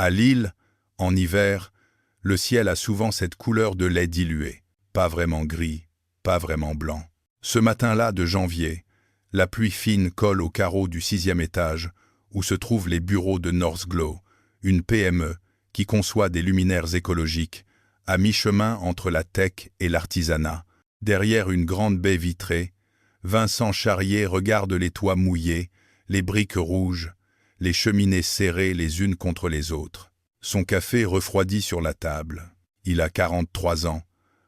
À Lille, en hiver, le ciel a souvent cette couleur de lait dilué. Pas vraiment gris, pas vraiment blanc. Ce matin-là de janvier, la pluie fine colle aux carreaux du 6e étage, où se trouvent les bureaux de Northglow, une PME qui conçoit des luminaires écologiques, à mi-chemin entre la tech et l'artisanat. Derrière une grande baie vitrée, Vincent Charrier regarde les toits mouillés, les briques rouges, les cheminées serrées les unes contre les autres. Son café refroidit sur la table. Il a 43 ans,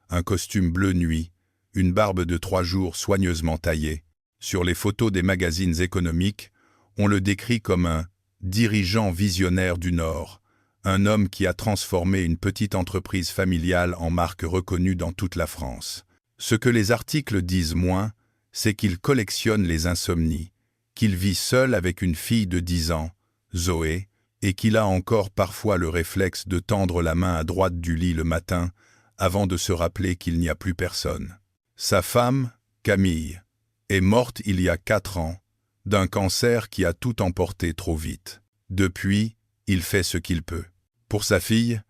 un costume bleu nuit, une barbe de 3 jours soigneusement taillée. Sur les photos des magazines économiques, on le décrit comme un dirigeant visionnaire du Nord, un homme qui a transformé une petite entreprise familiale en marque reconnue dans toute la France. Ce que les articles disent moins, c'est qu'il collectionne les insomnies, qu'il vit seul avec une fille de 10 ans, Zoé, et qu'il a encore parfois le réflexe de tendre la main à droite du lit le matin avant de se rappeler qu'il n'y a plus personne. Sa femme, Camille, est morte il y a 4 ans, d'un cancer qui a tout emporté trop vite. Depuis, il fait ce qu'il peut. Pour sa fille,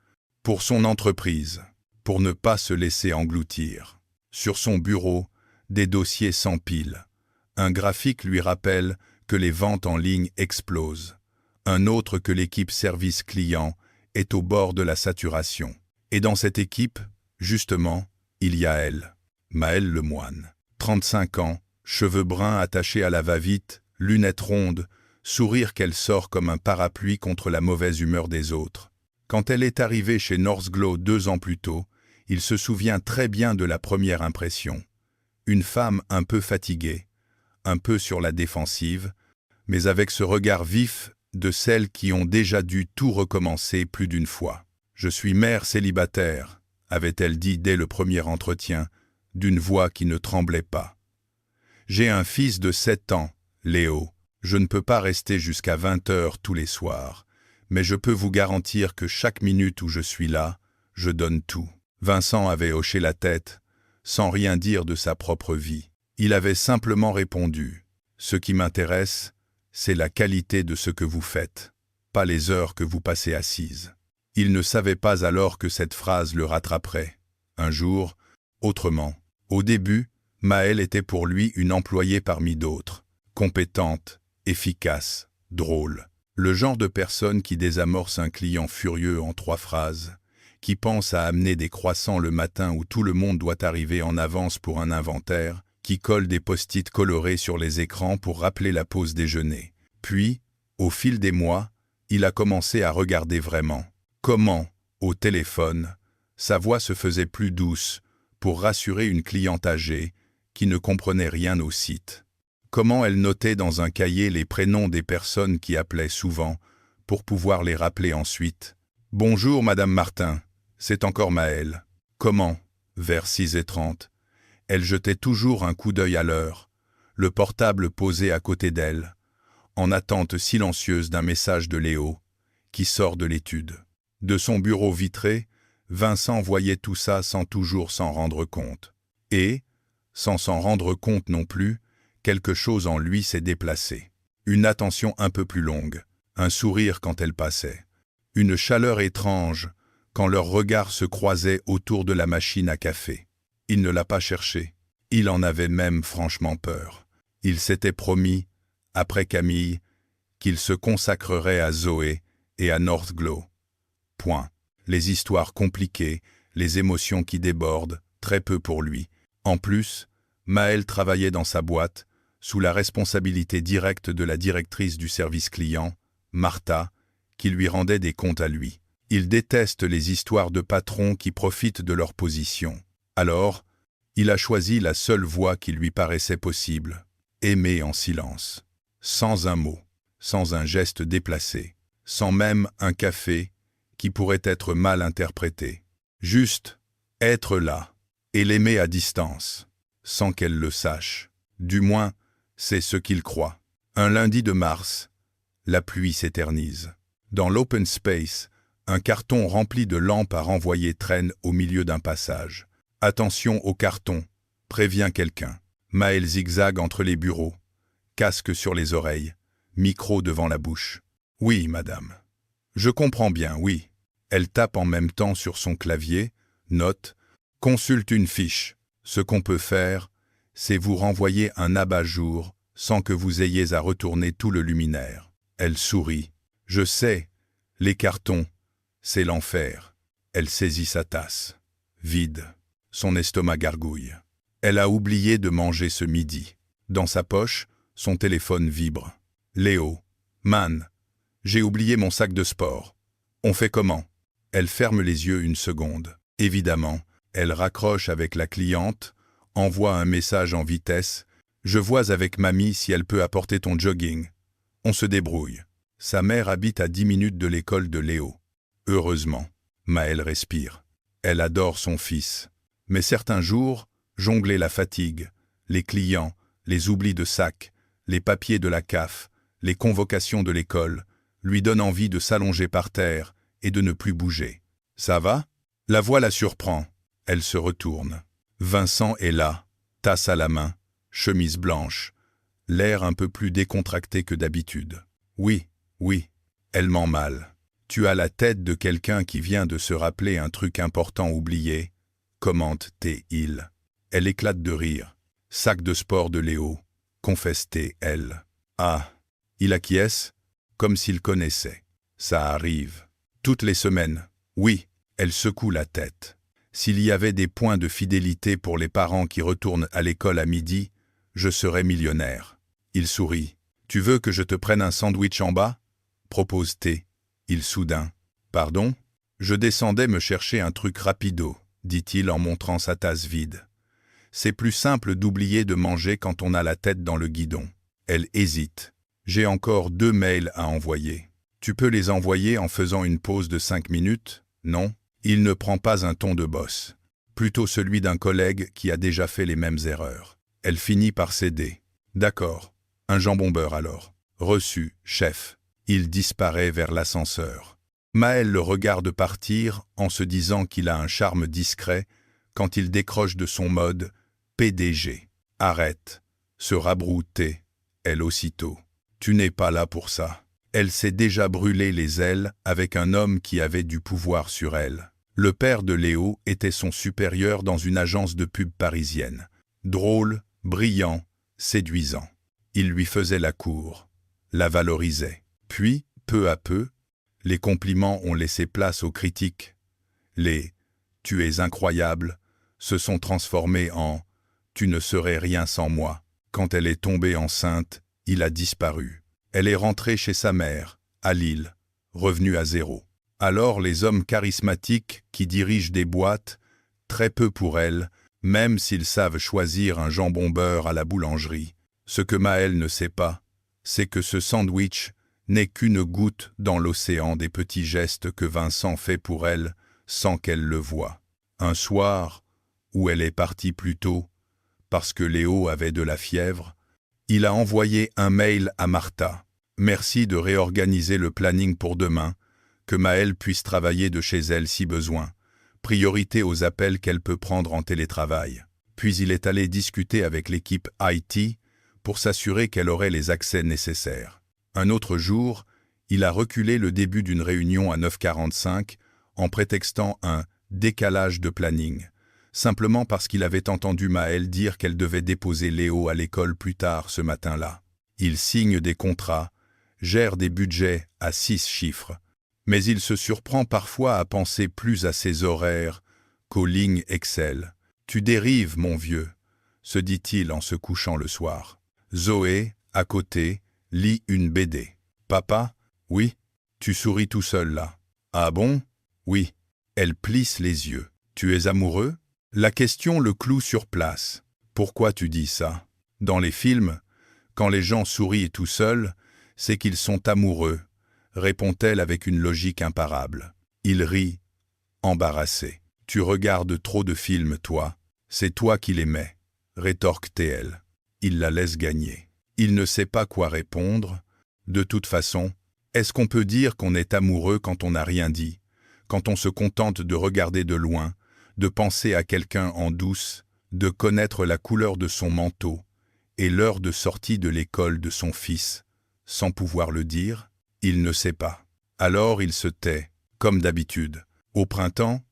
pour son entreprise, pour ne pas se laisser engloutir. Sur son bureau, des dossiers s'empilent. Un graphique lui rappelle que les ventes en ligne explosent. Un autre que l'équipe service client est au bord de la saturation. Et dans cette équipe, justement, il y a elle, Maëlle Lemoine. 35 ans, cheveux bruns attachés à la va-vite, lunettes rondes, sourire qu'elle sort comme un parapluie contre la mauvaise humeur des autres. Quand elle est arrivée chez Northglow 2 ans plus tôt, il se souvient très bien de la première impression. Une femme un peu fatiguée, un peu sur la défensive, mais avec ce regard vif de celles qui ont déjà dû tout recommencer plus d'une fois. « Je suis mère célibataire », avait-elle dit dès le premier entretien, d'une voix qui ne tremblait pas. « J'ai un fils de 7 ans, Léo. Je ne peux pas rester jusqu'à 20 heures tous les soirs, mais je peux vous garantir que chaque minute où je suis là, je donne tout. » Vincent avait hoché la tête, sans rien dire de sa propre vie. Il avait simplement répondu « Ce qui m'intéresse, c'est la qualité de ce que vous faites, pas les heures que vous passez assise. » Il ne savait pas alors que cette phrase le rattraperait. Un jour, autrement. Au début, Maëlle était pour lui une employée parmi d'autres, compétente, efficace, drôle. Le genre de personne qui désamorce un client furieux en 3 phrases, qui pense à amener des croissants le matin où tout le monde doit arriver en avance pour un inventaire, qui colle des post-it colorés sur les écrans pour rappeler la pause déjeuner. Puis, au fil des mois, il a commencé à regarder vraiment. Comment, au téléphone, sa voix se faisait plus douce pour rassurer une cliente âgée qui ne comprenait rien au site. Comment elle notait dans un cahier les prénoms des personnes qui appelaient souvent pour pouvoir les rappeler ensuite. « Bonjour, Madame Martin, c'est encore Maëlle. » Comment, vers 6h30, elle jetait toujours un coup d'œil à l'heure, le portable posé à côté d'elle, en attente silencieuse d'un message de Léo, qui sort de l'étude. De son bureau vitré, Vincent voyait tout ça sans toujours s'en rendre compte. Et, sans s'en rendre compte non plus, quelque chose en lui s'est déplacé. Une attention un peu plus longue, un sourire quand elle passait, une chaleur étrange quand leurs regards se croisaient autour de la machine à café. Il ne l'a pas cherché, il en avait même franchement peur. Il s'était promis, après Camille, qu'il se consacrerait à Zoé et à Northglow. Point. Les histoires compliquées, les émotions qui débordent, très peu pour lui. En plus, Maëlle travaillait dans sa boîte, sous la responsabilité directe de la directrice du service client, Martha, qui lui rendait des comptes à lui. Il déteste les histoires de patrons qui profitent de leur position. Alors, il a choisi la seule voie qui lui paraissait possible, aimer en silence, sans un mot, sans un geste déplacé, sans même un café qui pourrait être mal interprété. Juste être là et l'aimer à distance, sans qu'elle le sache. Du moins, c'est ce qu'il croit. Un lundi de mars, la pluie s'éternise. Dans l'open space, un carton rempli de lampes à renvoyer traîne au milieu d'un passage. Attention au carton, prévient quelqu'un. Maëlle zigzague entre les bureaux, casque sur les oreilles, micro devant la bouche. « Oui, madame. » Je comprends bien, oui. Elle tape en même temps sur son clavier, note, consulte une fiche. Ce qu'on peut faire, c'est vous renvoyer un abat-jour sans que vous ayez à retourner tout le luminaire. Elle sourit. Je sais, les cartons, c'est l'enfer. Elle saisit sa tasse. Vide. Son estomac gargouille. Elle a oublié de manger ce midi. Dans sa poche, son téléphone vibre. Léo. Man. J'ai oublié mon sac de sport. On fait comment? Elle ferme les yeux une seconde. Évidemment, elle raccroche avec la cliente, envoie un message en vitesse. Je vois avec mamie si elle peut apporter ton jogging. On se débrouille. Sa mère habite à 10 minutes de l'école de Léo. Heureusement, Maëlle respire. Elle adore son fils. Mais certains jours, jongler la fatigue, les clients, les oublis de sac, les papiers de la CAF, les convocations de l'école, lui donnent envie de s'allonger par terre et de ne plus bouger. Ça va? La voix la surprend. Elle se retourne. Vincent est là, tasse à la main, chemise blanche, l'air un peu plus décontracté que d'habitude. Oui, oui, elle ment mal. Tu as la tête de quelqu'un qui vient de se rappeler un truc important oublié, commente-t-il. Elle éclate de rire. Sac de sport de Léo, confesse-t-elle. Ah, il acquiesce, comme s'il connaissait. Ça arrive. Toutes les semaines. Oui, elle secoue la tête. S'il y avait des points de fidélité pour les parents qui retournent à l'école à midi, je serais millionnaire. Il sourit. Tu veux que je te prenne un sandwich en bas? Propose-t-il. Il soudain. Pardon? Je descendais me chercher un truc rapido, dit-il en montrant sa tasse vide. C'est plus simple d'oublier de manger quand on a la tête dans le guidon. Elle hésite. J'ai encore 2 mails à envoyer. Tu peux les envoyer en faisant une pause de 5 minutes? Non? Il ne prend pas un ton de boss. Plutôt celui d'un collègue qui a déjà fait les mêmes erreurs. Elle finit par céder. D'accord. Un jambon-beurre alors. Reçu, chef. Il disparaît vers l'ascenseur. Maëlle le regarde partir en se disant qu'il a un charme discret quand il décroche de son mode PDG. Arrête. Se rabrouter. Elle aussitôt. Tu n'es pas là pour ça. Elle s'est déjà brûlé les ailes avec un homme qui avait du pouvoir sur elle. Le père de Léo était son supérieur dans une agence de pub parisienne. Drôle, brillant, séduisant. Il lui faisait la cour, la valorisait. Puis, peu à peu, les compliments ont laissé place aux critiques. Les « tu es incroyable » se sont transformés en « tu ne serais rien sans moi ». Quand elle est tombée enceinte, il a disparu. Elle est rentrée chez sa mère, à Lille, revenue à zéro. Alors les hommes charismatiques qui dirigent des boîtes, très peu pour elle, même s'ils savent choisir un jambon-beurre à la boulangerie. Ce que Maëlle ne sait pas, c'est que ce sandwich n'est qu'une goutte dans l'océan des petits gestes que Vincent fait pour elle sans qu'elle le voie. Un soir, où elle est partie plus tôt, parce que Léo avait de la fièvre, il a envoyé un mail à Martha. Merci de réorganiser le planning pour demain, que Maëlle puisse travailler de chez elle si besoin. Priorité aux appels qu'elle peut prendre en télétravail. Puis il est allé discuter avec l'équipe IT pour s'assurer qu'elle aurait les accès nécessaires. Un autre jour, il a reculé le début d'une réunion à 9h45 en prétextant un décalage de planning, simplement parce qu'il avait entendu Maëlle dire qu'elle devait déposer Léo à l'école plus tard ce matin-là. Il signe des contrats, gère des budgets à 6 chiffres, mais il se surprend parfois à penser plus à ses horaires qu'aux lignes Excel. « Tu dérives, mon vieux », se dit-il en se couchant le soir. Zoé, à côté, lit une BD. « Papa? Oui? Tu souris tout seul là. Ah bon? Oui. » Elle plisse les yeux. « Tu es amoureux? » La question le cloue sur place. « Pourquoi tu dis ça? Dans les films, quand les gens sourient tout seuls, c'est qu'ils sont amoureux, » répond-elle avec une logique imparable. Il rit, embarrassé. « Tu regardes trop de films, toi. C'est toi qui les mets, » rétorque-t-elle. Il la laisse gagner. Il ne sait pas quoi répondre. De toute façon, est-ce qu'on peut dire qu'on est amoureux quand on n'a rien dit, quand on se contente de regarder de loin, de penser à quelqu'un en douce, de connaître la couleur de son manteau et l'heure de sortie de l'école de son fils, sans pouvoir le dire? Il ne sait pas. Alors il se tait, comme d'habitude. Au printemps,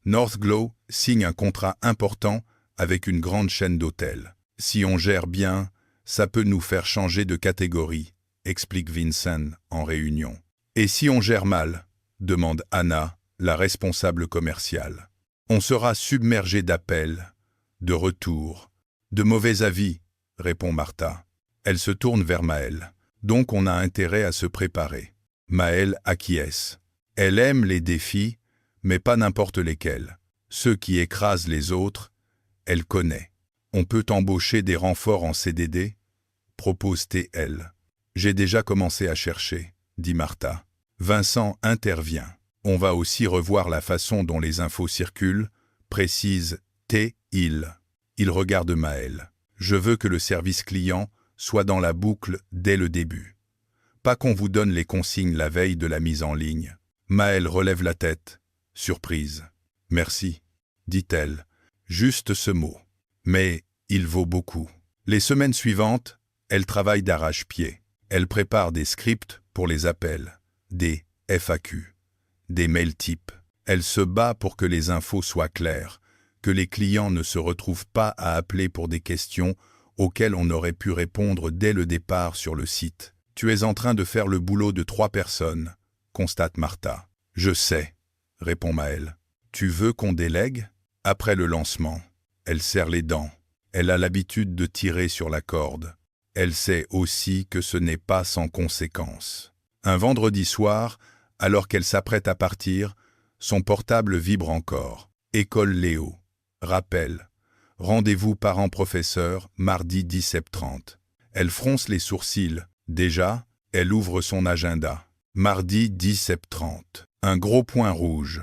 Northglow signe un contrat important avec une grande chaîne d'hôtels. Si on gère bien, ça peut nous faire changer de catégorie, explique Vincent en réunion. Et si on gère mal, demande Anna, la responsable commerciale. On sera submergé d'appels, de retours, de mauvais avis, répond Martha. Elle se tourne vers Maëlle. Donc on a intérêt à se préparer. Maëlle acquiesce. Elle aime les défis, mais pas n'importe lesquels. Ceux qui écrasent les autres, elle connaît. On peut embaucher des renforts en CDD, propose TL. J'ai déjà commencé à chercher, dit Martha. Vincent intervient. On va aussi revoir la façon dont les infos circulent, précise T-il. Il regarde Maëlle. Je veux que le service client soit dans la boucle dès le début. Pas qu'on vous donne les consignes la veille de la mise en ligne. Maëlle relève la tête, surprise. Merci, dit-elle. Juste ce mot. Mais il vaut beaucoup. Les semaines suivantes, elle travaille d'arrache-pied. Elle prépare des scripts pour les appels, des FAQ, des mails types. Elle se bat pour que les infos soient claires, que les clients ne se retrouvent pas à appeler pour des questions auxquelles on aurait pu répondre dès le départ sur le site. Tu es en train de faire le boulot de 3 personnes, constate Martha. Je sais, répond Maëlle. Tu veux qu'on délègue? Après le lancement, elle serre les dents. Elle a l'habitude de tirer sur la corde. Elle sait aussi que ce n'est pas sans conséquence. Un vendredi soir, alors qu'elle s'apprête à partir, son portable vibre encore. École Léo. Rappel. Rendez-vous parents-professeurs, mardi 17h30. Elle fronce les sourcils. Déjà, elle ouvre son agenda. Mardi 17h30. Un gros point rouge.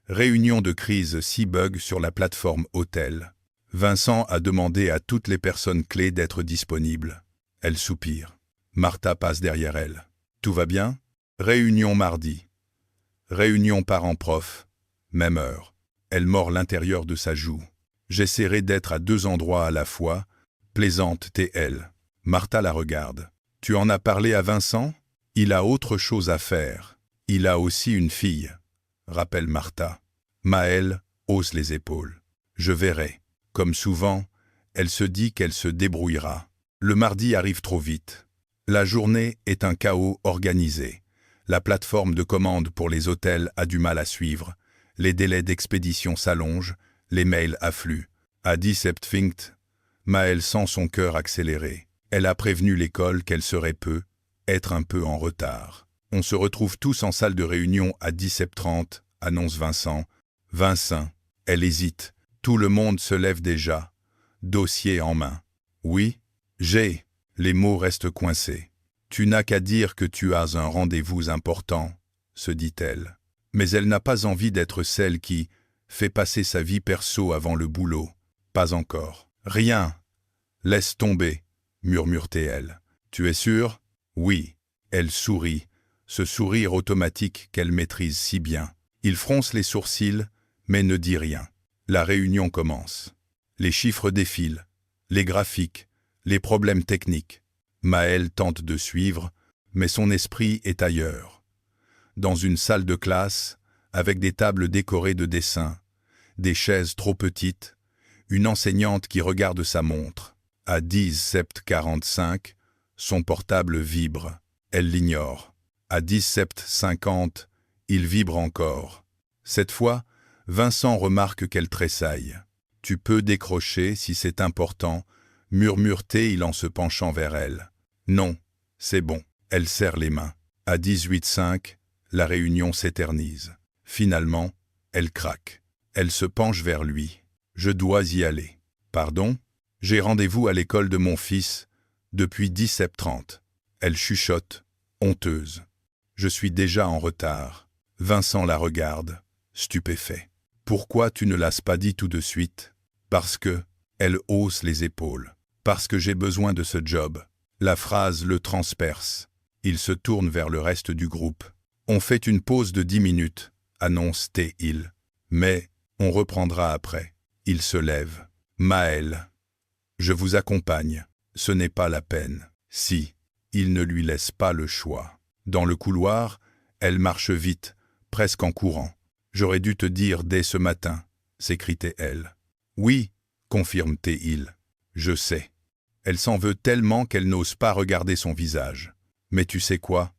Réunion de crise 6 bugs sur la plateforme Hôtel. Vincent a demandé à toutes les personnes clés d'être disponibles. Elle soupire. Martha passe derrière elle. Tout va bien? Réunion mardi. Réunion parents-prof. Même heure. Elle mord l'intérieur de sa joue. J'essaierai d'être à 2 endroits à la fois. Plaisante TL. Martha la regarde. Tu en as parlé à Vincent? Il a autre chose à faire. Il a aussi une fille, rappelle Martha. Maëlle hausse les épaules. Je verrai. Comme souvent, elle se dit qu'elle se débrouillera. Le mardi arrive trop vite. La journée est un chaos organisé. La plateforme de commande pour les hôtels a du mal à suivre. Les délais d'expédition s'allongent, les mails affluent. À 17h20, Maëlle sent son cœur accélérer. Elle a prévenu l'école qu'elle serait être un peu en retard. On se retrouve tous en salle de réunion à 17h30, annonce Vincent. Vincent, elle hésite. Tout le monde se lève déjà, dossier en main. Oui, j'ai. Les mots restent coincés. Tu n'as qu'à dire que tu as un rendez-vous important, se dit-elle. Mais elle n'a pas envie d'être celle qui fait passer sa vie perso avant le boulot. Pas encore. Rien. Laisse tomber, murmure-t-elle. Tu es sûre? Oui. Elle sourit, ce sourire automatique qu'elle maîtrise si bien. Il fronce les sourcils, mais ne dit rien. La réunion commence. Les chiffres défilent, les graphiques, les problèmes techniques. Maëlle tente de suivre, mais son esprit est ailleurs. Dans une salle de classe, avec des tables décorées de dessins, des chaises trop petites, une enseignante qui regarde sa montre. À 17h45, son portable vibre. Elle l'ignore. À 17h50, il vibre encore. Cette fois, Vincent remarque qu'elle tressaille. « Tu peux décrocher si c'est important », murmure-t-il en se penchant vers elle. « Non, c'est bon. » Elle serre les mains. À 18h05, la réunion s'éternise. Finalement, elle craque. Elle se penche vers lui. « Je dois y aller. »« Pardon ? J'ai rendez-vous à l'école de mon fils depuis 17h30. » Elle chuchote, honteuse. « Je suis déjà en retard. » Vincent la regarde, stupéfait. « Pourquoi tu ne l'as pas dit tout de suite ?»« Parce que... » Elle hausse les épaules. « Parce que j'ai besoin de ce job. » La phrase le transperce. Il se tourne vers le reste du groupe. « On fait une pause de 10 minutes, » annonce T-il. « Mais, on reprendra après. » Il se lève. « Maëlle, je vous accompagne. Ce n'est pas la peine. » Si. Il ne lui laisse pas le choix. Dans le couloir, Elle marche vite, presque en courant. J'aurais dû te dire dès ce matin, s'écrie-t-elle. Oui, confirme-t-il. Je sais. Elle s'en veut tellement qu'elle n'ose pas regarder son visage. Mais tu sais quoi,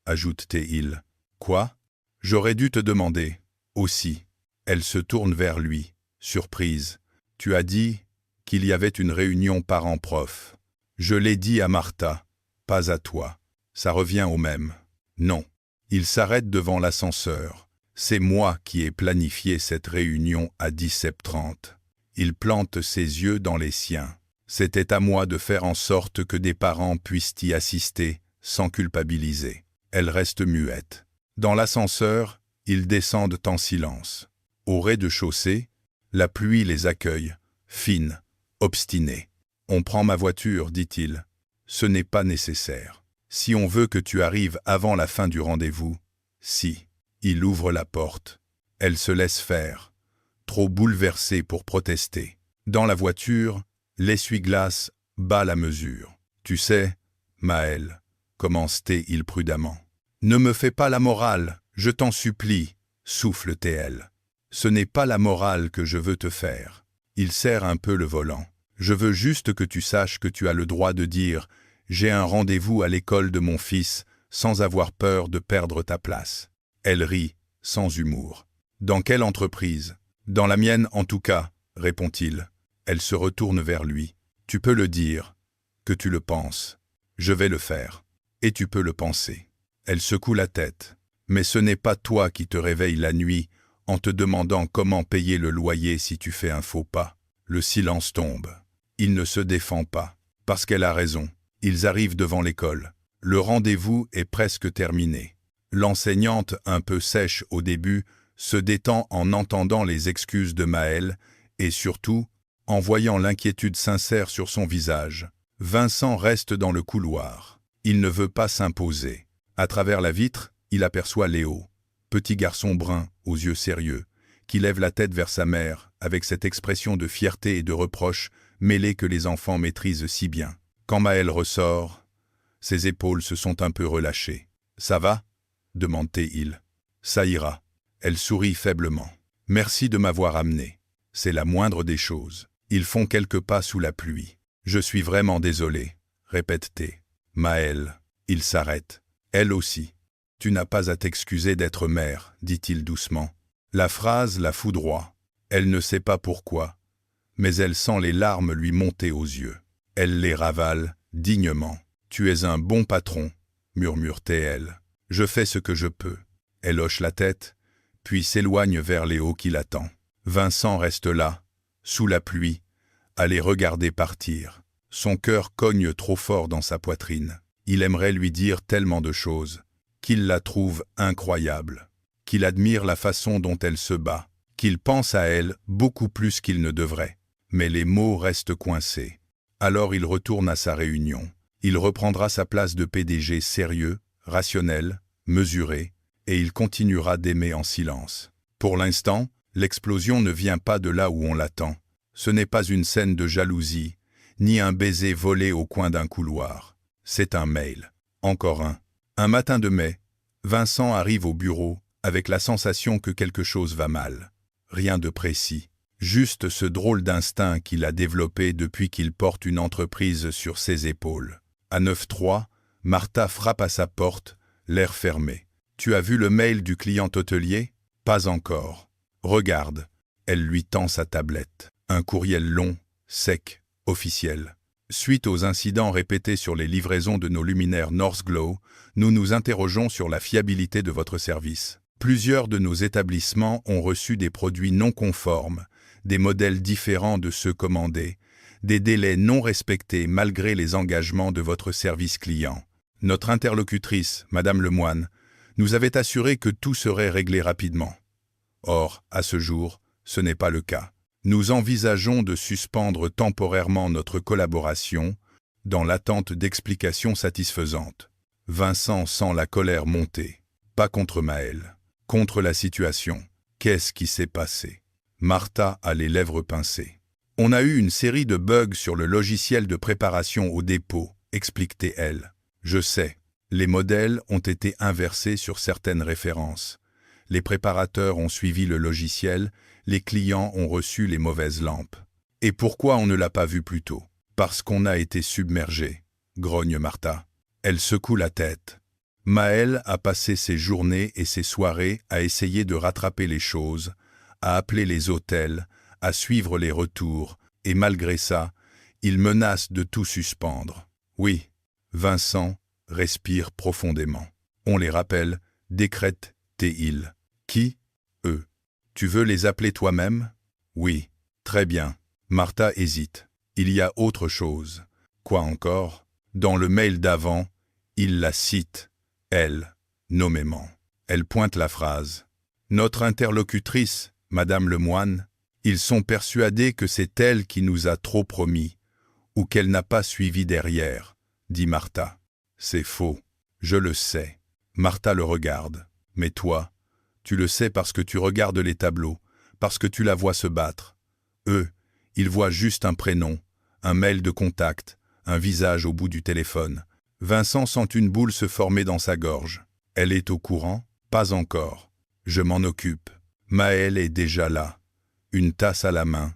ajoute-t-il. Quoi? J'aurais dû te demander, aussi. Elle se tourne vers lui, surprise. Tu as dit qu'il y avait une réunion parents-prof. Je l'ai dit à Martha, pas à toi. Ça revient au même. Non. Il s'arrête devant l'ascenseur. C'est moi qui ai planifié cette réunion à 17h30. Il plante ses yeux dans les siens. C'était à moi de faire en sorte que des parents puissent y assister, sans culpabiliser. Elle reste muette. Dans l'ascenseur, ils descendent en silence. Au rez-de-chaussée, la pluie les accueille, fine, obstinée. On prend ma voiture, dit-il. Ce n'est pas nécessaire. Si on veut que tu arrives avant la fin du rendez-vous, si. Il ouvre la porte. Elle se laisse faire, trop bouleversée pour protester. Dans la voiture, l'essuie-glace bat la mesure. Tu sais, Maël, commence-t-il prudemment. Ne me fais pas la morale, je t'en supplie, souffle-t-elle. Ce n'est pas la morale que je veux te faire. Il serre un peu le volant. Je veux juste que tu saches que tu as le droit de dire « J'ai un rendez-vous à l'école de mon fils » sans avoir peur de perdre ta place. Elle rit, sans humour. « Dans quelle entreprise ? Dans la mienne en tout cas, répond-il. Elle se retourne vers lui. « Tu peux le dire, que tu le penses. Je vais le faire. Et tu peux le penser. » Elle secoue la tête. « Mais ce n'est pas toi qui te réveilles la nuit en te demandant comment payer le loyer si tu fais un faux pas. » Le silence tombe. Il ne se défend pas. Parce qu'elle a raison. Ils arrivent devant l'école. Le rendez-vous est presque terminé. L'enseignante, un peu sèche au début, se détend en entendant les excuses de Maël et surtout, en voyant l'inquiétude sincère sur son visage. Vincent reste dans le couloir. Il ne veut pas s'imposer. À travers la vitre, il aperçoit Léo, petit garçon brun aux yeux sérieux, qui lève la tête vers sa mère avec cette expression de fierté et de reproche mêlée que les enfants maîtrisent si bien. Quand Maël ressort, ses épaules se sont un peu relâchées. « Ça va ?» demande-t-il. « Ça ira. » Elle sourit faiblement. « Merci de m'avoir amené. C'est la moindre des choses. » Ils font quelques pas sous la pluie. « Je suis vraiment désolé, » répète-t-elle. « Maël. » Il s'arrête. Elle aussi. « Tu n'as pas à t'excuser d'être mère, » dit-il doucement. La phrase la foudroie. Elle ne sait pas pourquoi, mais elle sent les larmes lui monter aux yeux. Elle les ravale dignement. « Tu es un bon patron, » murmure-t-elle. « Je fais ce que je peux. » Elle hoche la tête, puis s'éloigne vers Léo qui l'attend. Vincent reste là, sous la pluie, à les regarder partir. Son cœur cogne trop fort dans sa poitrine. Il aimerait lui dire tellement de choses, qu'il la trouve incroyable, qu'il admire la façon dont elle se bat, qu'il pense à elle beaucoup plus qu'il ne devrait. Mais les mots restent coincés. Alors il retourne à sa réunion. Il reprendra sa place de PDG sérieux, rationnel, mesuré, et il continuera d'aimer en silence. Pour l'instant, l'explosion ne vient pas de là où on l'attend. Ce n'est pas une scène de jalousie, ni un baiser volé au coin d'un couloir. C'est un mail. Encore un. Un matin de mai, Vincent arrive au bureau avec la sensation que quelque chose va mal. Rien de précis. Juste ce drôle d'instinct qu'il a développé depuis qu'il porte une entreprise sur ses épaules. À 9h03, Martha frappe à sa porte, l'air fermé. « Tu as vu le mail du client hôtelier ? » « Pas encore. »« Regarde. » Elle lui tend sa tablette. Un courriel long, sec, officiel. « Suite aux incidents répétés sur les livraisons de nos luminaires Northglow, nous nous interrogeons sur la fiabilité de votre service. Plusieurs de nos établissements ont reçu des produits non conformes, des modèles différents de ceux commandés, des délais non respectés malgré les engagements de votre service client. Notre interlocutrice, Madame Lemoine, nous avait assuré que tout serait réglé rapidement. Or, à ce jour, ce n'est pas le cas. Nous envisageons de suspendre temporairement notre collaboration dans l'attente d'explications satisfaisantes. » Vincent sent la colère monter. Pas contre Maël, contre la situation. Qu'est-ce qui s'est passé? Martha a les lèvres pincées. « On a eu une série de bugs sur le logiciel de préparation au dépôt, expliquait-elle. Je sais. Les modèles ont été inversés sur certaines références. Les préparateurs ont suivi le logiciel, les clients ont reçu les mauvaises lampes. Et pourquoi on ne l'a pas vu plus tôt? Parce qu'on a été submergé, grogne Martha. Elle secoue la tête. Maël a passé ses journées et ses soirées à essayer de rattraper les choses, à appeler les hôtels, à suivre les retours, et malgré ça, il menace de tout suspendre. Oui, Vincent respire profondément. On les rappelle, décrète-t-il. Qui? Eux. Tu veux les appeler toi-même? Oui. Très bien. Martha hésite. Il y a autre chose. Quoi encore? Dans le mail d'avant, il la cite, elle, nommément. Elle pointe la phrase. Notre interlocutrice, Madame Lemoine, ils sont persuadés que c'est elle qui nous a trop promis, ou qu'elle n'a pas suivi derrière, dit Martha. C'est faux. Je le sais. Martha le regarde. Mais toi, tu le sais parce que tu regardes les tableaux, parce que tu la vois se battre. Eux, ils voient juste un prénom, un mail de contact, un visage au bout du téléphone. Vincent sent une boule se former dans sa gorge. Elle est au courant? Pas encore. Je m'en occupe. Maël est déjà là. Une tasse à la main,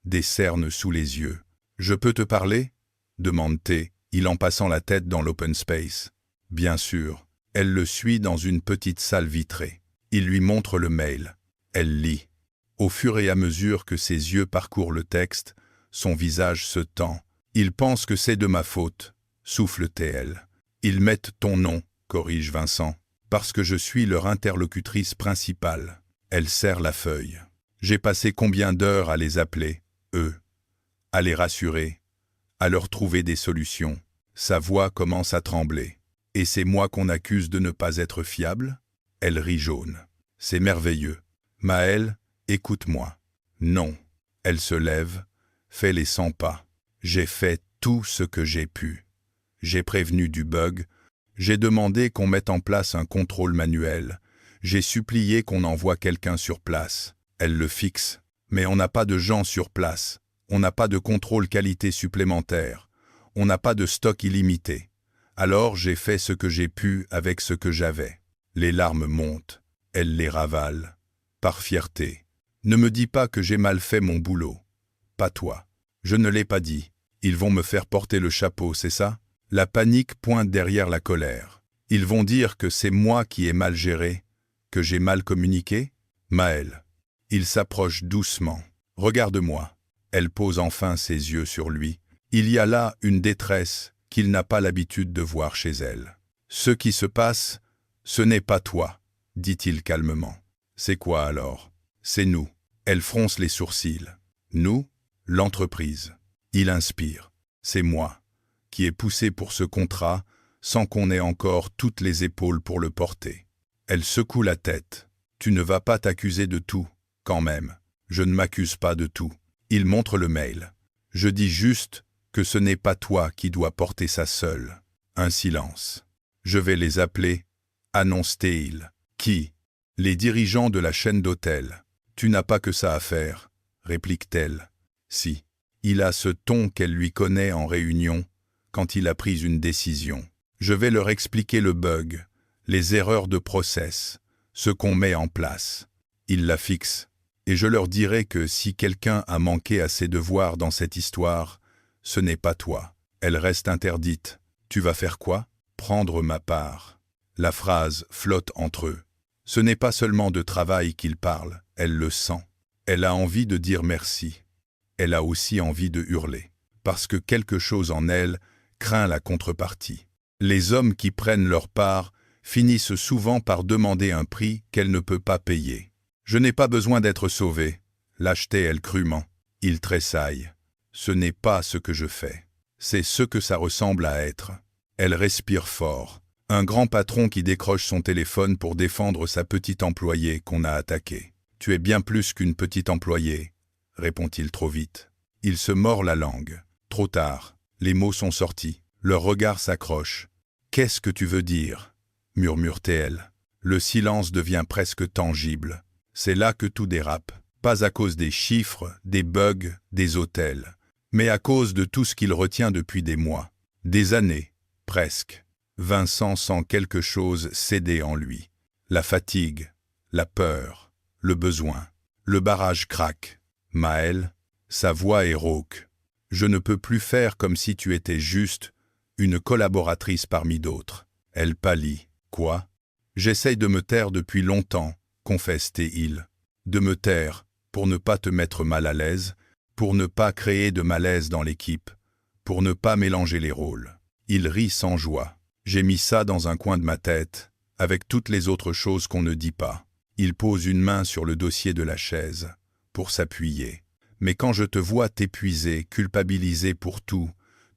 des cernes sous les yeux. Je peux te parler? Demande-t-il en passant la tête dans l'open space. Bien sûr. Elle le suit dans une petite salle vitrée. Il lui montre le mail. Elle lit. Au fur et à mesure que ses yeux parcourent le texte, son visage se tend. Il pense que c'est de ma faute, souffle-t-elle. Ils mettent ton nom, corrige Vincent, parce que je suis leur interlocutrice principale. Elle serre la feuille. J'ai passé combien d'heures à les appeler, eux, à les rassurer, à leur trouver des solutions. Sa voix commence à trembler. Et c'est moi qu'on accuse de ne pas être fiable? Elle rit jaune. C'est merveilleux. Maël, écoute-moi. Non. Elle se lève, fait les 100 pas. J'ai fait tout ce que j'ai pu. J'ai prévenu du bug. J'ai demandé qu'on mette en place un contrôle manuel. J'ai supplié qu'on envoie quelqu'un sur place. Elle le fixe. Mais on n'a pas de gens sur place. On n'a pas de contrôle qualité supplémentaire. On n'a pas de stock illimité. Alors j'ai fait ce que j'ai pu avec ce que j'avais. Les larmes montent. Elle les ravale. Par fierté. Ne me dis pas que j'ai mal fait mon boulot. Pas toi. Je ne l'ai pas dit. Ils vont me faire porter le chapeau, c'est ça? La panique pointe derrière la colère. Ils vont dire que c'est moi qui ai mal géré, que j'ai mal communiqué? Maël. Il s'approche doucement. Regarde-moi. Elle pose enfin ses yeux sur lui. Il y a là une détresse qu'il n'a pas l'habitude de voir chez elle. Ce qui se passe, ce n'est pas toi, dit-il calmement. C'est quoi alors? C'est nous. Elle fronce les sourcils. Nous? L'entreprise. Il inspire. C'est moi, qui ai poussé pour ce contrat sans qu'on ait encore toutes les épaules pour le porter. Elle secoue la tête. Tu ne vas pas t'accuser de tout, quand même. Je ne m'accuse pas de tout. Il montre le mail. Je dis juste que ce n'est pas toi qui dois porter ça seul. Un silence. Je vais les appeler, annonce-t-il. Qui? Les dirigeants de la chaîne d'hôtels. Tu n'as pas que ça à faire, réplique-t-elle. Si. Il a ce ton qu'elle lui connaît en réunion, quand il a pris une décision. Je vais leur expliquer le bug, les erreurs de process, ce qu'on met en place. Il la fixe. Et je leur dirai que si quelqu'un a manqué à ses devoirs dans cette histoire, ce n'est pas toi. Elle reste interdite. Tu vas faire quoi? Prendre ma part. La phrase flotte entre eux. Ce n'est pas seulement de travail qu'il parle, elle le sent. Elle a envie de dire merci. Elle a aussi envie de hurler. Parce que quelque chose en elle craint la contrepartie. Les hommes qui prennent leur part finissent souvent par demander un prix qu'elle ne peut pas payer. Je n'ai pas besoin d'être sauvée, lâchetait-elle crûment. Il tressaille. Ce n'est pas ce que je fais. C'est ce que ça ressemble à être. Elle respire fort. Un grand patron qui décroche son téléphone pour défendre sa petite employée qu'on a attaquée. Tu es bien plus qu'une petite employée, répond-il trop vite. Il se mord la langue. Trop tard. Les mots sont sortis. Leur regard s'accroche. Qu'est-ce que tu veux dire? Murmure-t-elle. Le silence devient presque tangible. C'est là que tout dérape. Pas à cause des chiffres, des bugs, des hôtels, mais à cause de tout ce qu'il retient depuis des mois. Des années, presque. Vincent sent quelque chose céder en lui. La fatigue, la peur, le besoin. Le barrage craque. Maëlle, sa voix est rauque. Je ne peux plus faire comme si tu étais juste une collaboratrice parmi d'autres. Elle pâlit. Quoi? J'essaye de me taire depuis longtemps, confesse Théil. De me taire, pour ne pas te mettre mal à l'aise, pour ne pas créer de malaise dans l'équipe, pour ne pas mélanger les rôles. Il rit sans joie. J'ai mis ça dans un coin de ma tête, avec toutes les autres choses qu'on ne dit pas. Il pose une main sur le dossier de la chaise, pour s'appuyer. Mais quand je te vois t'épuiser, culpabiliser pour tout,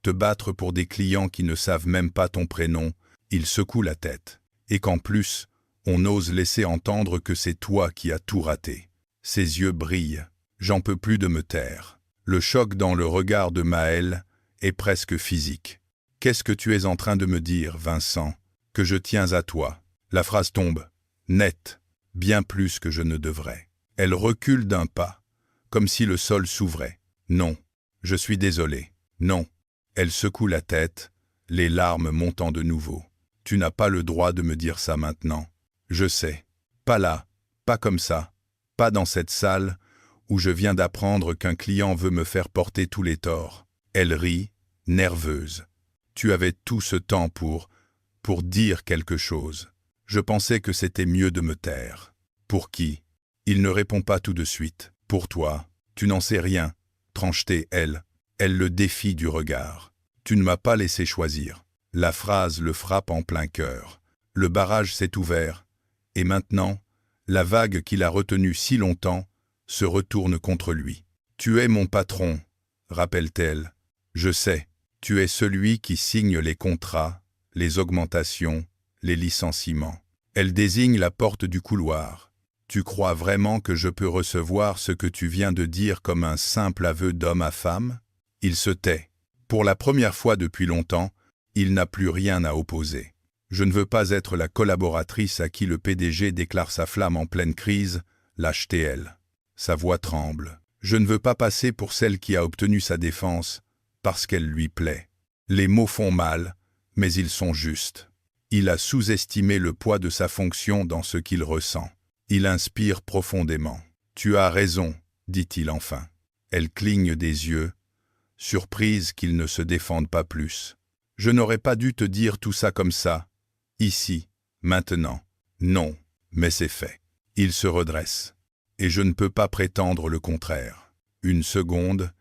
te battre pour des clients qui ne savent même pas ton prénom, il secoue la tête. Et qu'en plus, on ose laisser entendre que c'est toi qui as tout raté. Ses yeux brillent. J'en peux plus de me taire. Le choc dans le regard de Maëlle est presque physique. Qu'est-ce que tu es en train de me dire, Vincent? Que je tiens à toi. La phrase tombe, nette, bien plus que je ne devrais. Elle recule d'un pas, comme si le sol s'ouvrait. Non, je suis désolé. Non. Elle secoue la tête, les larmes montant de nouveau. Tu n'as pas le droit de me dire ça maintenant. Je sais. Pas là, pas comme ça, pas dans cette salle où je viens d'apprendre qu'un client veut me faire porter tous les torts. Elle rit, nerveuse. Tu avais tout ce temps pour dire quelque chose. Je pensais que c'était mieux de me taire. Pour qui? Il ne répond pas tout de suite. Pour toi, tu n'en sais rien. Tranche-t elle. Elle le défie du regard. Tu ne m'as pas laissé choisir. La phrase le frappe en plein cœur. Le barrage s'est ouvert. Et maintenant, la vague qu'il a retenue si longtemps se retourne contre lui. Tu es mon patron, rappelle-t-elle. Je sais, tu es celui qui signe les contrats, les augmentations, les licenciements. Elle désigne la porte du couloir. Tu crois vraiment que je peux recevoir ce que tu viens de dire comme un simple aveu d'homme à femme? Il se tait. Pour la première fois depuis longtemps, il n'a plus rien à opposer. Je ne veux pas être la collaboratrice à qui le PDG déclare sa flamme en pleine crise, lâche-t-elle. Sa voix tremble. Je ne veux pas passer pour celle qui a obtenu sa défense, parce qu'elle lui plaît. Les mots font mal, mais ils sont justes. Il a sous-estimé le poids de sa fonction dans ce qu'il ressent. Il inspire profondément. Tu as raison, dit-il enfin. Elle cligne des yeux, surprise qu'il ne se défende pas plus. Je n'aurais pas dû te dire tout ça comme ça, ici, maintenant. Non, mais c'est fait. Il se redresse. Et je ne peux pas prétendre le contraire. Une seconde,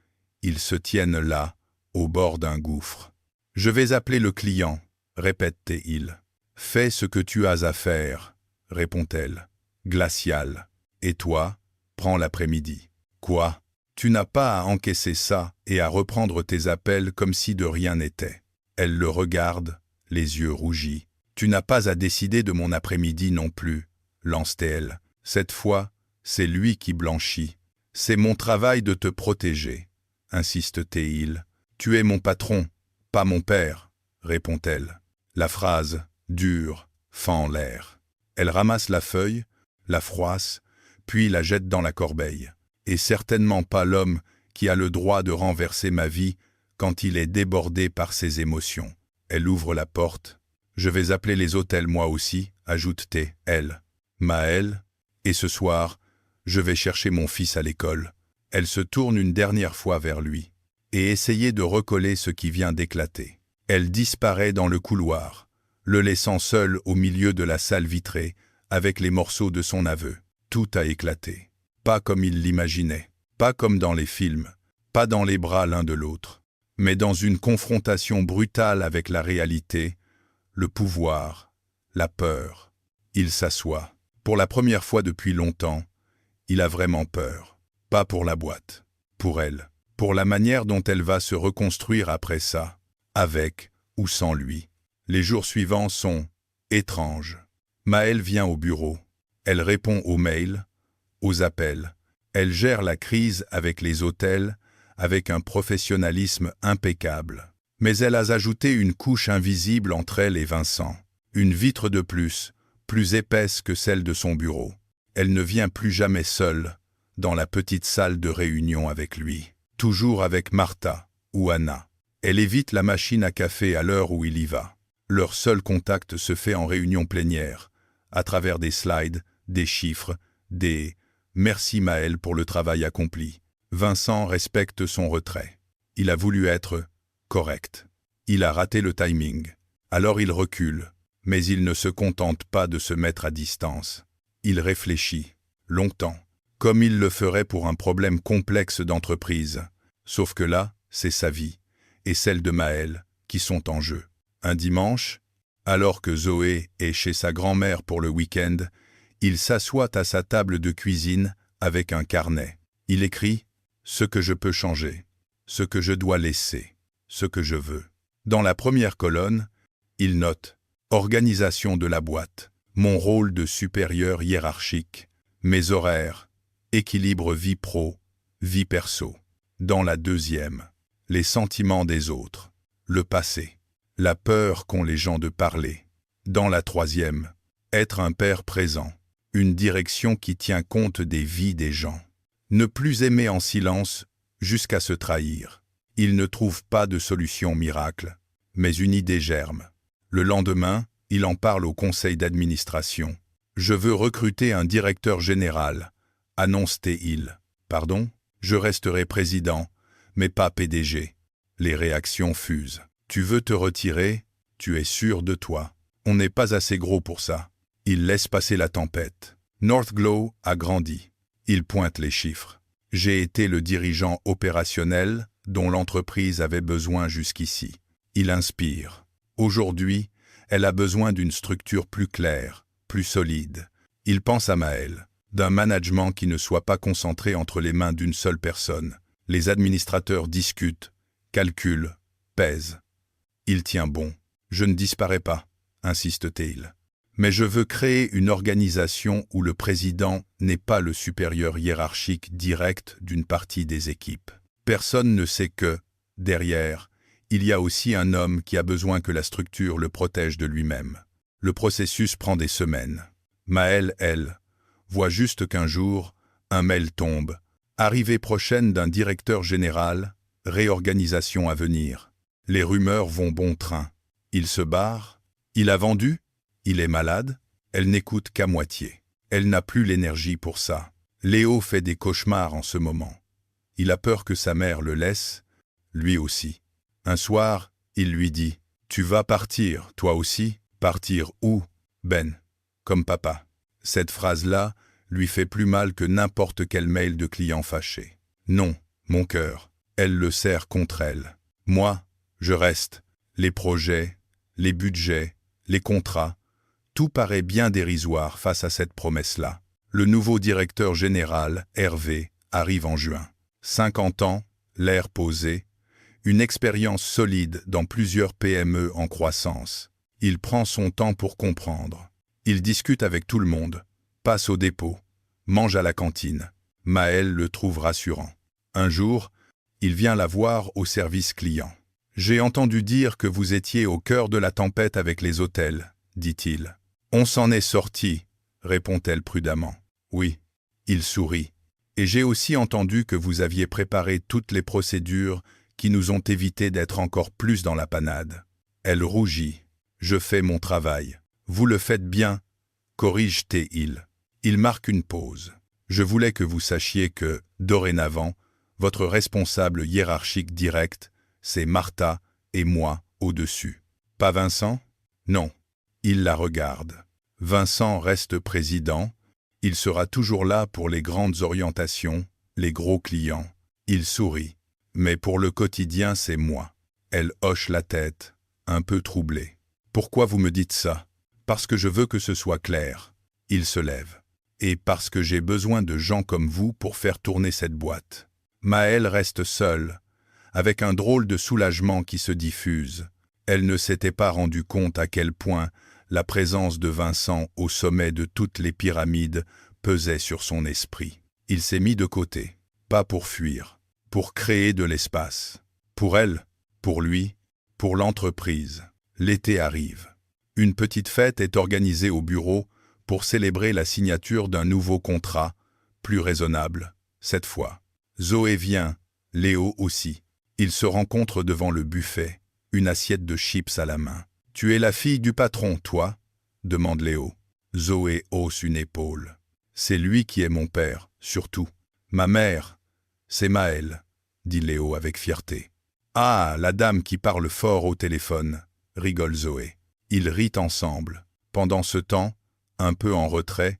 ils se tiennent là, au bord d'un gouffre. Je vais appeler le client, répète-t-il. Fais ce que tu as à faire, répond-elle. Glaciale. Et toi, prends l'après-midi. Quoi? Tu n'as pas à encaisser ça et à reprendre tes appels comme si de rien n'était. Elle le regarde, les yeux rougis. Tu n'as pas à décider de mon après-midi non plus, lance-t-elle. Cette fois, c'est lui qui blanchit. C'est mon travail de te protéger, insiste-t-il. Tu es mon patron, pas mon père, répond-elle. La phrase, dure, fend l'air. Elle ramasse la feuille, la froisse, puis la jette dans la corbeille. Et certainement pas l'homme qui a le droit de renverser ma vie quand il est débordé par ses émotions. Elle ouvre la porte. Je vais appeler les hôtels moi aussi, ajoute-t-elle. Maëlle, et ce soir, je vais chercher mon fils à l'école. Elle se tourne une dernière fois vers lui, et essayer de recoller ce qui vient d'éclater. Elle disparaît dans le couloir, le laissant seul au milieu de la salle vitrée, avec les morceaux de son aveu. Tout a éclaté. Pas comme il l'imaginait, pas comme dans les films, pas dans les bras l'un de l'autre, mais dans une confrontation brutale avec la réalité, le pouvoir, la peur. Il s'assoit. Pour la première fois depuis longtemps, il a vraiment peur. Pas pour la boîte, pour elle, pour la manière dont elle va se reconstruire après ça, avec ou sans lui. Les jours suivants sont étranges. Maëlle vient au bureau. Elle répond aux mails, aux appels. Elle gère la crise avec les hôtels, avec un professionnalisme impeccable. Mais elle a ajouté une couche invisible entre elle et Vincent. Une vitre de plus épaisse que celle de son bureau. Elle ne vient plus jamais seule, dans la petite salle de réunion avec lui. Toujours avec Martha ou Anna. Elle évite la machine à café à l'heure où il y va. Leur seul contact se fait en réunion plénière, à travers des slides, des chiffres, des « merci Maël pour le travail accompli ». Vincent respecte son retrait. Il a voulu être correct. Il a raté le timing. Alors il recule, mais il ne se contente pas de se mettre à distance. Il réfléchit, longtemps, comme il le ferait pour un problème complexe d'entreprise. Sauf que là, c'est sa vie, et celle de Maël, qui sont en jeu. Un dimanche, alors que Zoé est chez sa grand-mère pour le week-end, il s'assoit à sa table de cuisine avec un carnet. Il écrit « ce que je peux changer, ce que je dois laisser, ce que je veux ». Dans la première colonne, il note « organisation de la boîte, mon rôle de supérieur hiérarchique, mes horaires, équilibre vie pro, vie perso ». Dans la deuxième, les sentiments des autres, le passé, la peur qu'ont les gens de parler. Dans la troisième, être un père présent, une direction qui tient compte des vies des gens. Ne plus aimer en silence jusqu'à se trahir. Il ne trouve pas de solution miracle, mais une idée germe. Le lendemain, il en parle au conseil d'administration. « Je veux recruter un directeur général », annonce-t-il. « Pardon ? Je resterai président, mais pas PDG. » Les réactions fusent. « Tu veux te retirer ? Tu es sûr de toi. On n'est pas assez gros pour ça. » Il laisse passer la tempête. Northglow a grandi. Il pointe les chiffres. « J'ai été le dirigeant opérationnel dont l'entreprise avait besoin jusqu'ici. » Il inspire. Aujourd'hui, elle a besoin d'une structure plus claire, plus solide. Il pense à Maël, d'un management qui ne soit pas concentré entre les mains d'une seule personne. Les administrateurs discutent, calculent, pèsent. Il tient bon. « Je ne disparais pas », insiste-t-il. « Mais je veux créer une organisation où le président n'est pas le supérieur hiérarchique direct d'une partie des équipes. Personne ne sait que, derrière, il y a aussi un homme qui a besoin que la structure le protège de lui-même. » Le processus prend des semaines. Maël, elle, voit juste qu'un jour, un mail tombe. Arrivée prochaine d'un directeur général, réorganisation à venir. Les rumeurs vont bon train. Il se barre. Il a vendu. Il est malade. Elle n'écoute qu'à moitié. Elle n'a plus l'énergie pour ça. Léo fait des cauchemars en ce moment. Il a peur que sa mère le laisse, lui aussi. Un soir, il lui dit « Tu vas partir, toi aussi ?»« Partir où ?»« Ben, comme papa. » Cette phrase-là lui fait plus mal que n'importe quel mail de client fâché. « Non, mon cœur. » Elle le serre contre elle. « Moi, je reste. Les projets, les budgets, les contrats, tout paraît bien dérisoire face à cette promesse-là. » Le nouveau directeur général, Hervé, arrive en juin. 50 ans, l'air posé, une expérience solide dans plusieurs PME en croissance. Il prend son temps pour comprendre. Il discute avec tout le monde, passe au dépôt, mange à la cantine. Maël le trouve rassurant. Un jour, il vient la voir au service client. « J'ai entendu dire que vous étiez au cœur de la tempête avec les hôtels, » dit-il. « On s'en est sorti, » répond-elle prudemment. « Oui. » Il sourit. « Et j'ai aussi entendu que vous aviez préparé toutes les procédures qui nous ont évité d'être encore plus dans la panade. » Elle rougit. « Je fais mon travail. »« Vous le faites bien, » corrige-t-il. Il marque une pause. « Je voulais que vous sachiez que, dorénavant, votre responsable hiérarchique direct, c'est Martha et moi au-dessus. Pas Vincent ? Non. » Il la regarde. Vincent reste président. Il sera toujours là pour les grandes orientations, les gros clients. Il sourit. Mais pour le quotidien, c'est moi. Elle hoche la tête, un peu troublée. Pourquoi vous me dites ça ? Parce que je veux que ce soit clair. Il se lève. Et parce que j'ai besoin de gens comme vous pour faire tourner cette boîte. Maël reste seule, avec un drôle de soulagement qui se diffuse. Elle ne s'était pas rendue compte à quel point la présence de Vincent au sommet de toutes les pyramides pesait sur son esprit. Il s'est mis de côté, pas pour fuir, pour créer de l'espace. Pour elle, pour lui, pour l'entreprise. L'été arrive. Une petite fête est organisée au bureau pour célébrer la signature d'un nouveau contrat, plus raisonnable, cette fois. Zoé vient, Léo aussi. Ils se rencontrent devant le buffet, une assiette de chips à la main. « Tu es la fille du patron, toi? Demande Léo. Zoé hausse une épaule. C'est lui qui est mon père, surtout. Ma mère, c'est Maëlle, dit Léo avec fierté. Ah, la dame qui parle fort au téléphone, rigole Zoé. Ils rient ensemble. Pendant ce temps, un peu en retrait,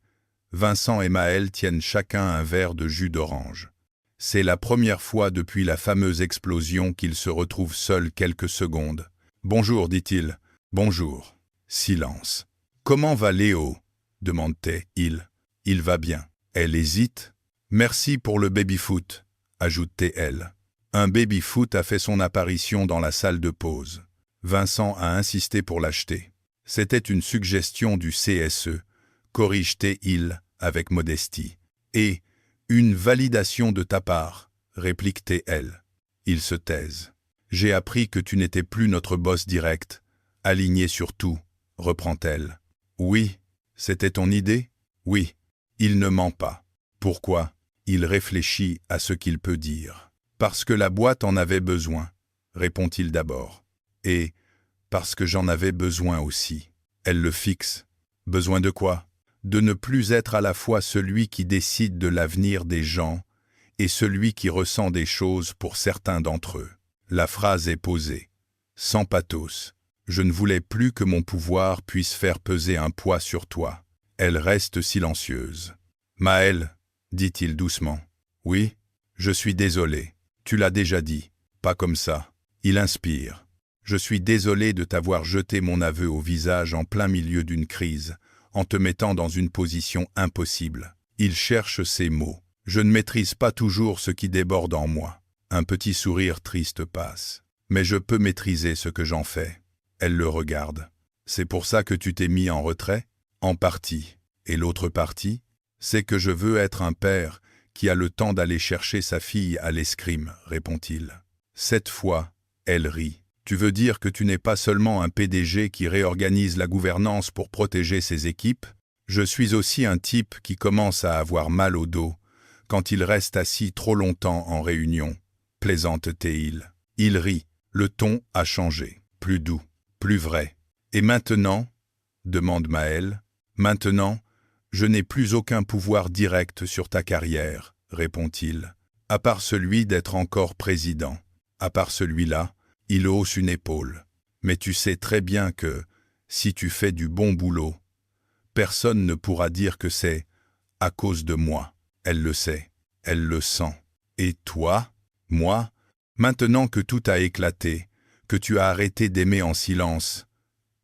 Vincent et Maëlle tiennent chacun un verre de jus d'orange. C'est la première fois depuis la fameuse explosion qu'ils se retrouvent seuls quelques secondes. « Bonjour, dit-il. Bonjour. » Silence. « Comment va Léo » demande-t-il. « Il va bien. » Elle hésite. « Merci pour le baby-foot » ajoute-t-elle. Un baby-foot a fait son apparition dans la salle de pause. Vincent a insisté pour l'acheter. C'était une suggestion du CSE, corrige-t-il avec modestie. Et une validation de ta part, réplique-t-elle. Ils se taisent. J'ai appris que tu n'étais plus notre boss direct, aligné sur tout, reprend-elle. Oui, c'était ton idée? Oui. Il ne ment pas. Pourquoi? Il réfléchit à ce qu'il peut dire. Parce que la boîte en avait besoin, répond-il d'abord. Et parce que j'en avais besoin aussi. Elle le fixe. Besoin de quoi? De ne plus être à la fois celui qui décide de l'avenir des gens et celui qui ressent des choses pour certains d'entre eux. La phrase est posée. Sans pathos. Je ne voulais plus que mon pouvoir puisse faire peser un poids sur toi. Elle reste silencieuse. Maëlle, dit-il doucement. Oui, je suis désolé. Tu l'as déjà dit. Pas comme ça. Il inspire. Je suis désolé de t'avoir jeté mon aveu au visage en plein milieu d'une crise, en te mettant dans une position impossible. Il cherche ses mots. Je ne maîtrise pas toujours ce qui déborde en moi. Un petit sourire triste passe. Mais je peux maîtriser ce que j'en fais. Elle le regarde. C'est pour ça que tu t'es mis en retrait? En partie. Et l'autre partie? C'est que je veux être un père qui a le temps d'aller chercher sa fille à l'escrime, répond-il. Cette fois, elle rit. Tu veux dire que tu n'es pas seulement un PDG qui réorganise la gouvernance pour protéger ses équipes? Je suis aussi un type qui commence à avoir mal au dos quand il reste assis trop longtemps en réunion, plaisante-t-il. Il rit. Le ton a changé. Plus doux, plus vrai. Et maintenant? Demande Maëlle. Maintenant, je n'ai plus aucun pouvoir direct sur ta carrière, répond-il, à part celui d'être encore président. À part celui-là, il hausse une épaule. Mais tu sais très bien que, si tu fais du bon boulot, personne ne pourra dire que c'est à cause de moi. Elle le sait, elle le sent. Et toi, moi, maintenant que tout a éclaté, que tu as arrêté d'aimer en silence,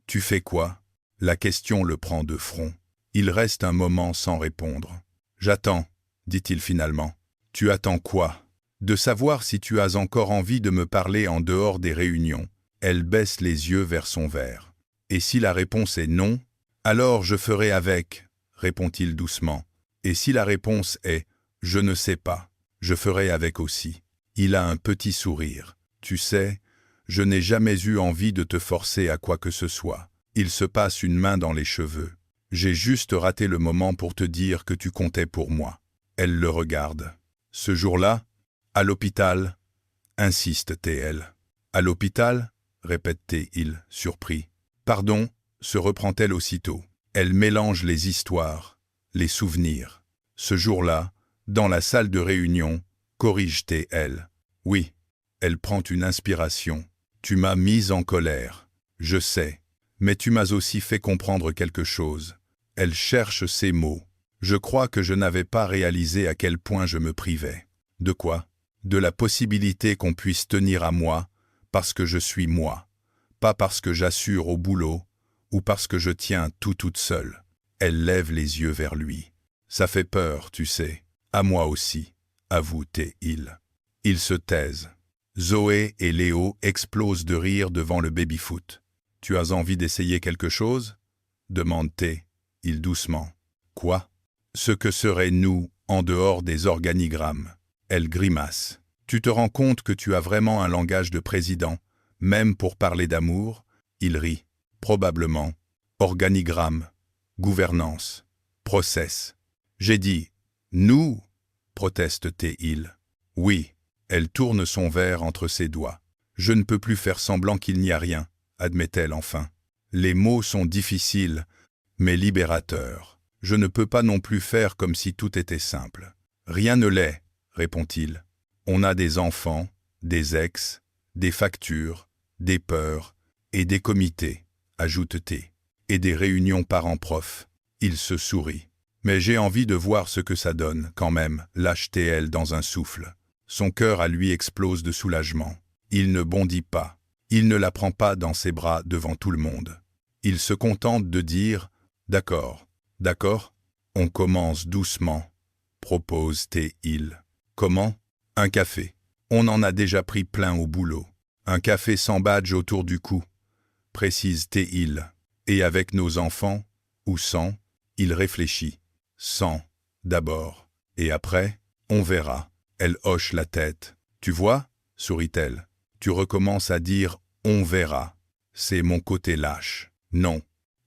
tu fais quoi? La question le prend de front. Il reste un moment sans répondre. J'attends, dit-il finalement. Tu attends quoi? De savoir si tu as encore envie de me parler en dehors des réunions. Elle baisse les yeux vers son verre. Et si la réponse est non, alors je ferai avec, répond-il doucement. Et si la réponse est je ne sais pas, je ferai avec aussi. Il a un petit sourire. Tu sais, je n'ai jamais eu envie de te forcer à quoi que ce soit. Il se passe une main dans les cheveux. J'ai juste raté le moment pour te dire que tu comptais pour moi. Elle le regarde. Ce jour-là, à l'hôpital, insiste-t-elle. À l'hôpital, répète-t-il, surpris. Pardon, se reprend-elle aussitôt. Elle mélange les histoires, les souvenirs. Ce jour-là, dans la salle de réunion, corrige-t-elle. Oui, elle prend une inspiration. Tu m'as mise en colère. Je sais, mais tu m'as aussi fait comprendre quelque chose. Elle cherche ses mots. Je crois que je n'avais pas réalisé à quel point je me privais. De quoi? De la possibilité qu'on puisse tenir à moi, parce que je suis moi, pas parce que j'assure au boulot, ou parce que je tiens tout toute seule. Elle lève les yeux vers lui. Ça fait peur, tu sais. À moi aussi, avoue-t-il. Ils se taisent. Zoé et Léo explosent de rire devant le baby-foot. Tu as envie d'essayer quelque chose? Demande-t-il doucement. Quoi? Ce que serait nous en dehors des organigrammes. Elle grimace. Tu te rends compte que tu as vraiment un langage de président, même pour parler d'amour? Il rit. Probablement. Organigramme, gouvernance, process. J'ai dit « nous », proteste-t-il. Oui, elle tourne son verre entre ses doigts. Je ne peux plus faire semblant qu'il n'y a rien, admet-elle enfin. Les mots sont difficiles, mais libérateurs. Je ne peux pas non plus faire comme si tout était simple. Rien ne l'est, répond-il. On a des enfants, des ex, des factures, des peurs et des comités, ajoute-t-il, et des réunions parents-prof. Il se sourit. Mais j'ai envie de voir ce que ça donne, quand même, lâche-t-elle dans un souffle. Son cœur à lui explose de soulagement. Il ne bondit pas. Il ne la prend pas dans ses bras devant tout le monde. Il se contente de dire « D'accord, d'accord, on commence doucement », propose-t-il. Comment? Un café. On en a déjà pris plein au boulot. Un café sans badge autour du cou, précise-t-il. Et avec nos enfants, ou sans? Il réfléchit. Sans, d'abord. Et après, on verra. Elle hoche la tête. Tu vois, sourit-elle. Tu recommences à dire « on verra ». C'est mon côté lâche. Non.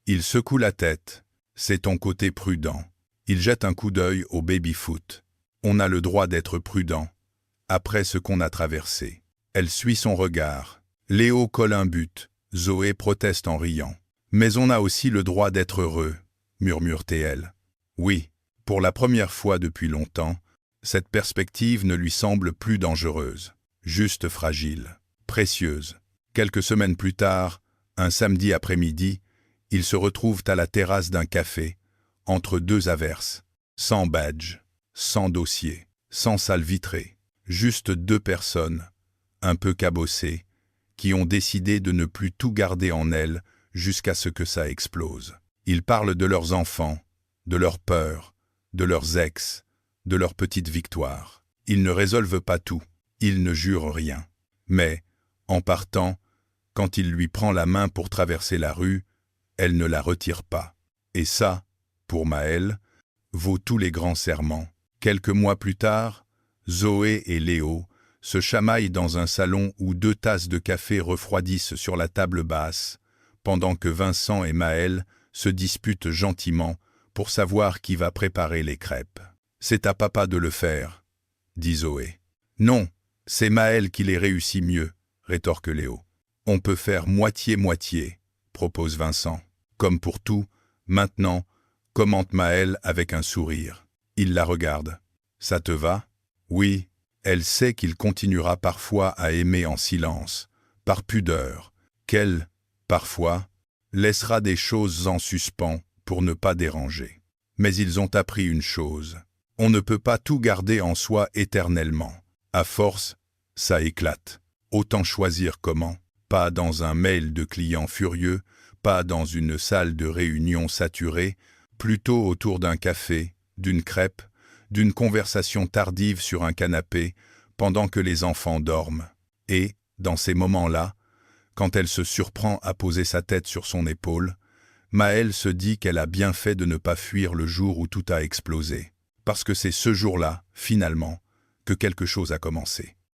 Il secoue la tête. C'est ton côté prudent. Il jette un coup d'œil au baby-foot. On a le droit d'être prudent. Après ce qu'on a traversé. Elle suit son regard. Léo colle un but. Zoé proteste en riant. Mais on a aussi le droit d'être heureux, murmure-t-elle. Oui, pour la première fois depuis longtemps, cette perspective ne lui semble plus dangereuse, juste fragile, précieuse. Quelques semaines plus tard, un samedi après-midi, ils se retrouvent à la terrasse d'un café, entre deux averses, sans badge, sans dossier, sans salle vitrée, juste deux personnes, un peu cabossées, qui ont décidé de ne plus tout garder en elles jusqu'à ce que ça explose. Ils parlent de leurs enfants, de leurs peurs, de leurs ex, de leurs petites victoires. Ils ne résolvent pas tout, ils ne jurent rien. Mais, en partant, quand il lui prend la main pour traverser la rue, elle ne la retire pas. Et ça, pour Maëlle, vaut tous les grands serments. Quelques mois plus tard, Zoé et Léo se chamaillent dans un salon où deux tasses de café refroidissent sur la table basse, pendant que Vincent et Maëlle se disputent gentiment pour savoir qui va préparer les crêpes. « C'est à papa de le faire », dit Zoé. « Non, c'est Maëlle qui les réussit mieux », rétorque Léo. « On peut faire moitié-moitié », propose Vincent. Comme pour tout, maintenant, commente Maëlle avec un sourire. Il la regarde. « Ça te va ?» Oui, elle sait qu'il continuera parfois à aimer en silence, par pudeur, qu'elle, parfois, laissera des choses en suspens pour ne pas déranger. Mais ils ont appris une chose. On ne peut pas tout garder en soi éternellement. À force, ça éclate. Autant choisir comment. Pas dans un mail de client furieux, pas dans une salle de réunion saturée, plutôt autour d'un café, d'une crêpe, d'une conversation tardive sur un canapé, pendant que les enfants dorment. Et, dans ces moments-là, quand elle se surprend à poser sa tête sur son épaule, Maëlle se dit qu'elle a bien fait de ne pas fuir le jour où tout a explosé. Parce que c'est ce jour-là, finalement, que quelque chose a commencé.